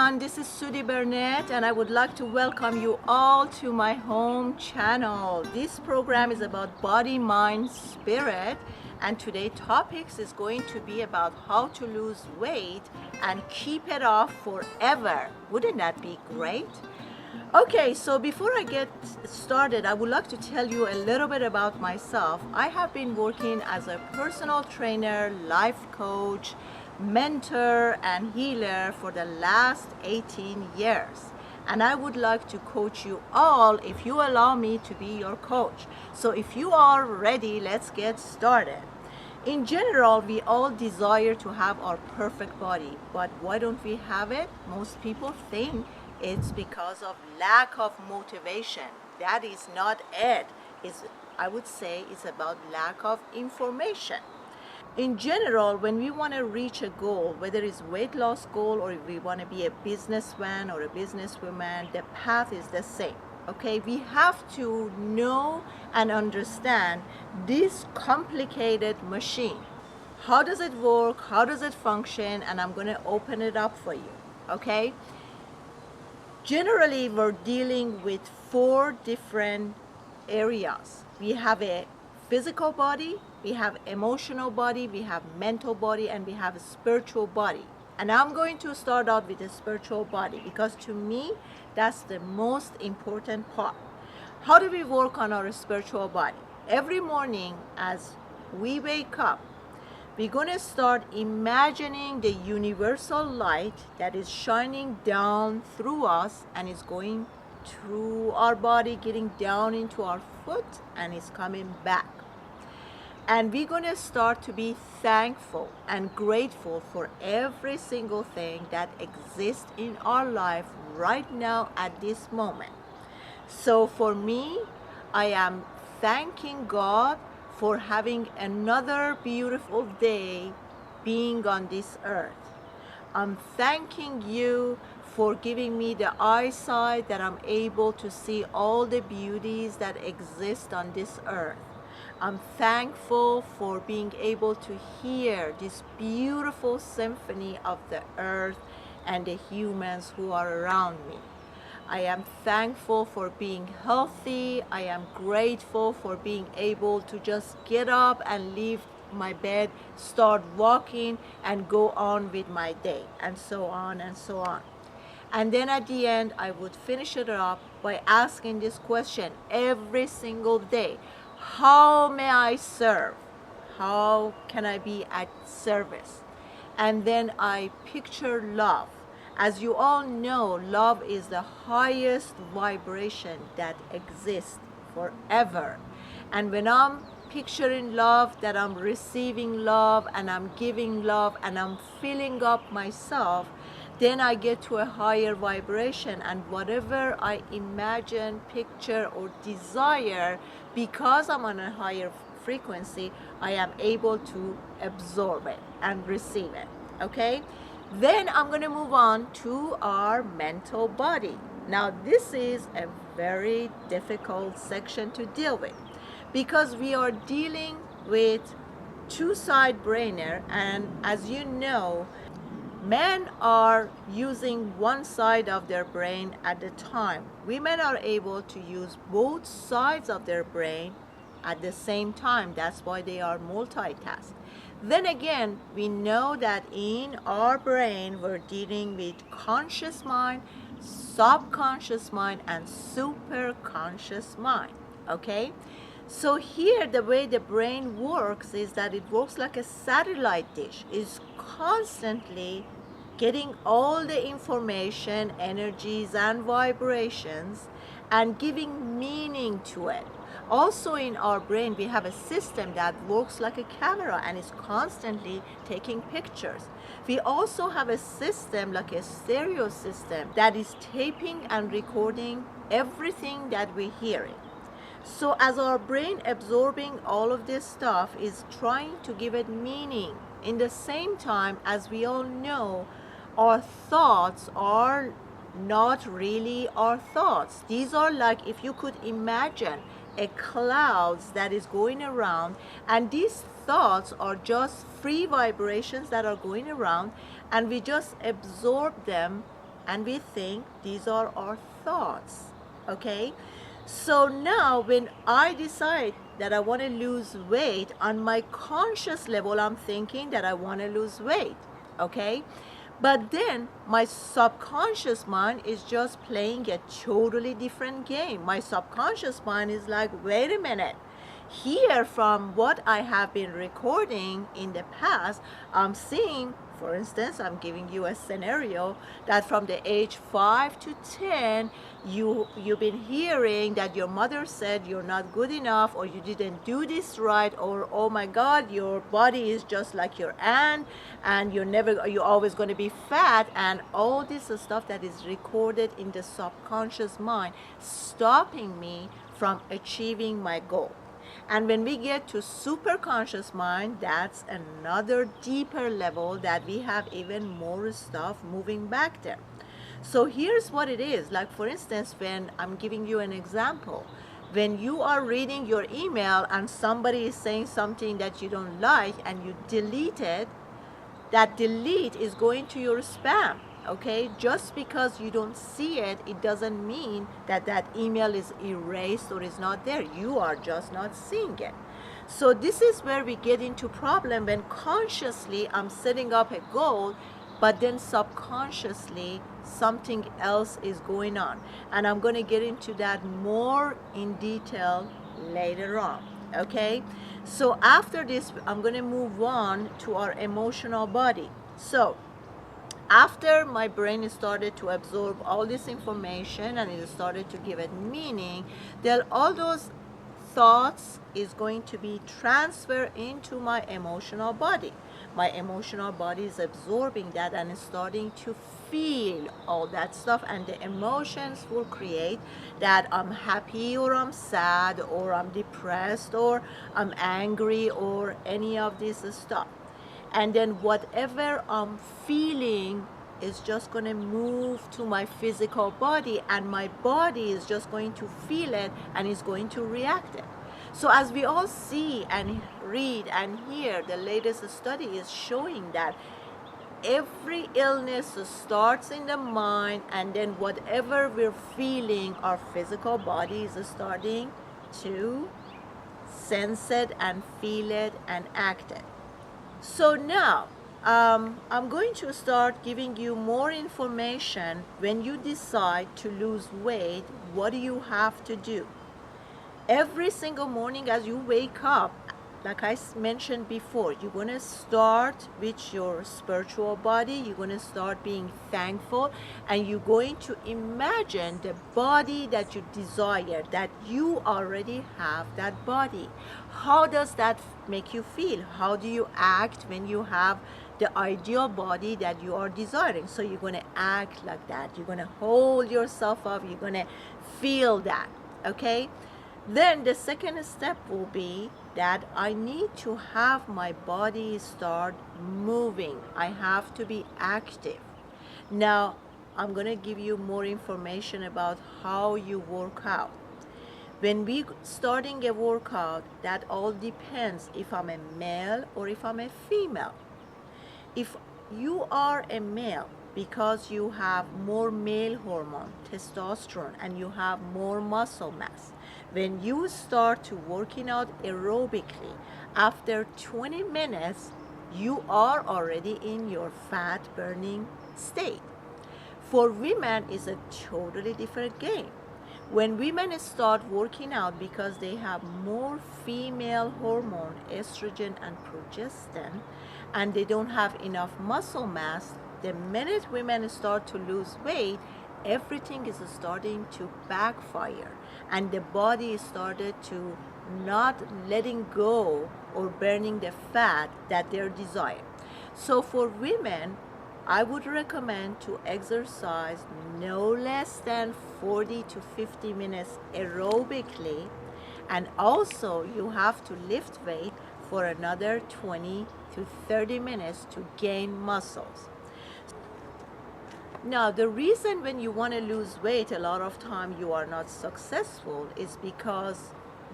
everyone, this is Sudi Burnett and I would like to welcome you all to my home channel. This program is about body, mind, spirit, and today's topics is going to be about how to lose weight and keep it off forever. Wouldn't that be great? Okay, so before I get started, I would like to tell you a little bit about myself. I have been working as a personal trainer, life coach, mentor, and healer for the last 18 years. And I would like to coach you all if you allow me to be your coach. So if you are ready, let's get started. In general, we all desire to have our perfect body, but why don't we have it? Most people think it's because of lack of motivation. That is not it. I would say it's about lack of information. In general, when we want to reach a goal, whether it's weight loss goal or if we want to be a businessman or a businesswoman, the path is the same. Okay, we have to know and understand this complicated machine. How does it work? How does it function? And I'm going to open it up for you. Okay. Generally, we're dealing with 4 different areas. We have a physical body, we have emotional body, we have mental body, and we have a spiritual body. And I'm going to start out with the spiritual body because to me, that's the most important part. How do we work on our spiritual body? Every morning as we wake up, we're going to start imagining the universal light that is shining down through us and is going through our body, getting down into our foot, and is coming back. And we're going to start to be thankful and grateful for every single thing that exists in our life right now at this moment. So for me, I am thanking God for having another beautiful day being on this earth. I'm thanking you for giving me the eyesight that I'm able to see all the beauties that exist on this earth. I'm thankful for being able to hear this beautiful symphony of the earth and the humans who are around me. I am thankful for being healthy. I am grateful for being able to just get up and leave my bed, start walking, and go on with my day, and so on and so on. And then at the end, I would finish it up by asking this question every single day. How may I serve? How can I be at service? And then I picture love. As you all know, love is the highest vibration that exists forever. And when I'm picturing love, that I'm receiving love and I'm giving love and I'm filling up myself, then I get to a higher vibration, and whatever I imagine, picture, or desire, because I'm on a higher frequency, I am able to absorb it and receive it. Okay? Then I'm going to move on to our mental body. Now, this is a very difficult section to deal with because we are dealing with two-side brainer, and as you know, men are using one side of their brain at a time. Women are able to use both sides of their brain at the same time. That's why they are multitask. Then again, we know that in our brain, we're dealing with conscious mind, subconscious mind, and superconscious mind. Okay? So here, the way the brain works is that it works like a satellite dish. It's constantly getting all the information, energies, and vibrations and giving meaning to it. Also in our brain, we have a system that works like a camera and is constantly taking pictures. We also have a system like a stereo system that is taping and recording everything that we're hearing. So as our brain absorbing all of this stuff is trying to give it meaning. In the same time, as we all know, our thoughts are not really our thoughts. These are like, if you could imagine a clouds that is going around, and these thoughts are just free vibrations that are going around, and we just absorb them and we think these are our thoughts. Okay? So now when I decide that I want to lose weight, on my conscious level, I'm thinking that I want to lose weight. Okay? But then my subconscious mind is just playing a totally different game. My subconscious mind is like, wait a minute. Here, from what I have been recording in the past, I'm seeing, for instance, I'm giving you a scenario that from the age 5 to 10, you've been hearing that your mother said you're not good enough, or you didn't do this right, or oh my God, your body is just like your aunt, and you're always going to be fat, and all this stuff that is recorded in the subconscious mind, stopping me from achieving my goal. And when we get to super conscious mind, that's another deeper level that we have even more stuff moving back there. So here's what it is. Like, for instance, when I'm giving you an example, when you are reading your email and somebody is saying something that you don't like and you delete it, that delete is going to your spam. Okay, just because you don't see it, it doesn't mean that that email is erased or is not there. You are just not seeing it. So this is where we get into problem, when consciously I'm setting up a goal, but then subconsciously something else is going on. And I'm going to get into that more in detail later on. Okay, so after this, I'm going to move on to our emotional body. So after my brain started to absorb all this information and it started to give it meaning, then all those thoughts is going to be transferred into my emotional body. My emotional body is absorbing that and is starting to feel all that stuff, and the emotions will create that I'm happy or I'm sad or I'm depressed or I'm angry or any of this stuff. And then whatever I'm feeling is just going to move to my physical body, and my body is just going to feel it and is going to react it. So as we all see and read and hear, the latest study is showing that every illness starts in the mind, and then whatever we're feeling, our physical body is starting to sense it and feel it and act it. So now, I'm going to start giving you more information. When you decide to lose weight, what do you have to do? Every single morning as you wake up, like I mentioned before, you're going to start with your spiritual body. You're going to start being thankful, and you're going to imagine the body that you desire, that you already have that body. How does that make you feel? How do you act when you have the ideal body that you are desiring? So you're going to act like that. You're going to hold yourself up. You're going to feel that. Okay? Then the second step will be that I need to have my body start moving. I have to be active. Now, I'm going to give you more information about how you work out. When we starting a workout, that all depends if I'm a male or if I'm a female. If you are a male, because you have more male hormone, testosterone, and you have more muscle mass, when you start to working out aerobically, after 20 minutes, you are already in your fat burning state. For women, it's a totally different game. When women start working out, because they have more female hormone, estrogen and progesterone, and they don't have enough muscle mass, the minute women start to lose weight, everything is starting to backfire, and the body started to not letting go or burning the fat that they desire. So for women, I would recommend to exercise no less than 40 to 50 minutes aerobically, and also you have to lift weight for another 20 to 30 minutes to gain muscles. Now, the reason when you want to lose weight, a lot of time you are not successful, is because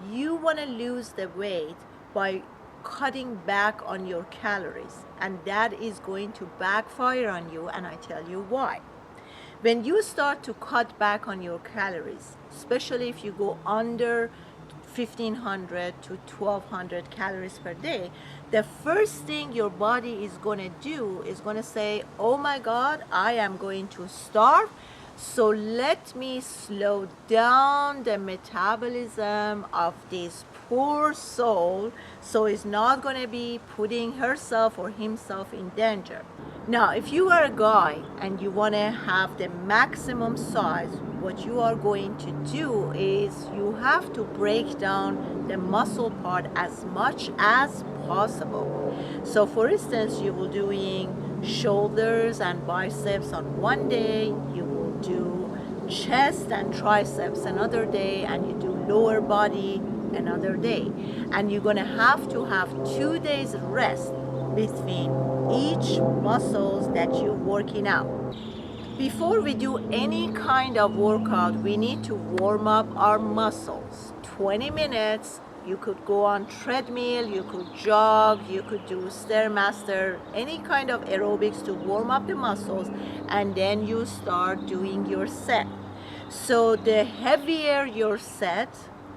you want to lose the weight by cutting back on your calories, and that is going to backfire on you, and I tell you why. When you start to cut back on your calories, especially if you go under 1500 to 1200 calories per day, the first thing your body is going to do is going to say, oh my God, I am going to starve. So let me slow down the metabolism of this poor soul, so it's not going to be putting herself or himself in danger. Now, if you are a guy and you want to have the maximum size, what you are going to do is you have to break down the muscle part as much as possible. So for instance, you will doing shoulders and biceps on one day, you will do chest and triceps another day, and you do lower body another day. And you're going to have 2 days rest between each muscles that you're working out. Before we do any kind of workout, we need to warm up our muscles. 20 minutes, you could go on treadmill, you could jog, you could do Stairmaster, any kind of aerobics to warm up the muscles, and then you start doing your set. So the heavier your set,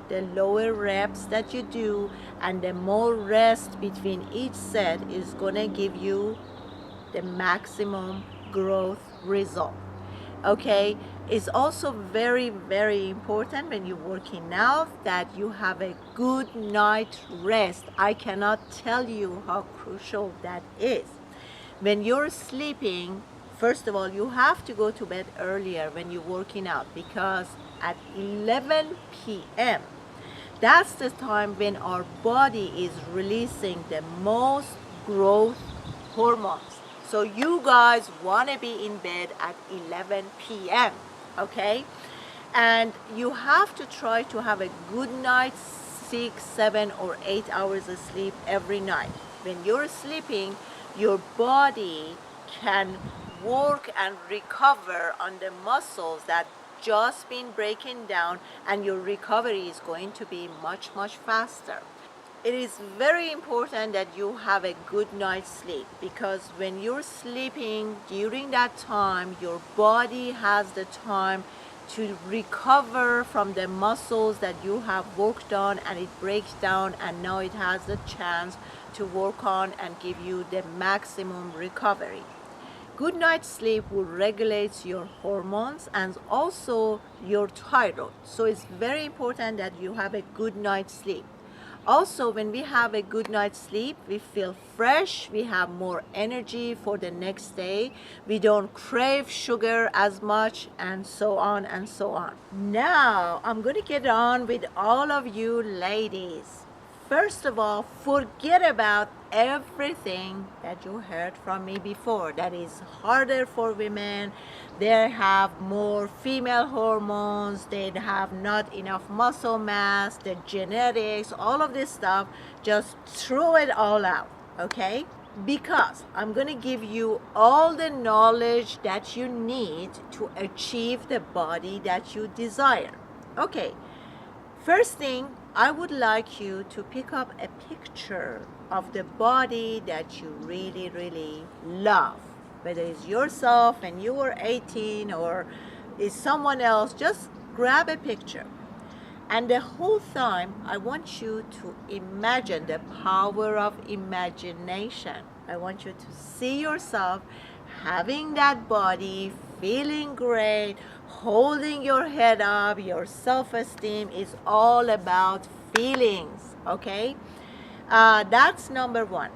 the lower reps that you do, and the more rest between each set is gonna give you the maximum growth result. Okay, it's also very, very important when you're working out that you have a good night rest. I cannot tell you how crucial that is. When you're sleeping, first of all, you have to go to bed earlier when you're working out, because at 11 p.m. that's the time when our body is releasing the most growth hormones. So you guys want to be in bed at 11 p.m. okay? And you have to try to have a good night, 6, 7, or 8 hours of sleep every night. When you're sleeping, your body can work and recover on the muscles that just been breaking down, and your recovery is going to be much, much faster. It is very important that you have a good night's sleep, because when you're sleeping during that time, your body has the time to recover from the muscles that you have worked on, and it breaks down, and now it has the chance to work on and give you the maximum recovery. Good night's sleep will regulate your hormones and also your thyroid. So it's very important that you have a good night's sleep. Also, when we have a good night's sleep, we feel fresh, we have more energy for the next day, we don't crave sugar as much, and so on and so on. Now, I'm going to get on with all of you ladies. First of all, forget about everything that you heard from me before. That is harder for women. They have more female hormones. They have not enough muscle mass, the genetics, all of this stuff. Just throw it all out, okay? Because I'm going to give you all the knowledge that you need to achieve the body that you desire. Okay, first thing, I would like you to pick up a picture of the body that you really, really love. Whether it's yourself when you were 18 or is someone else, just grab a picture. And the whole time, I want you to imagine the power of imagination. I want you to see yourself having that body, feeling great, holding your head up. Your self-esteem is all about feelings, okay? That's number one.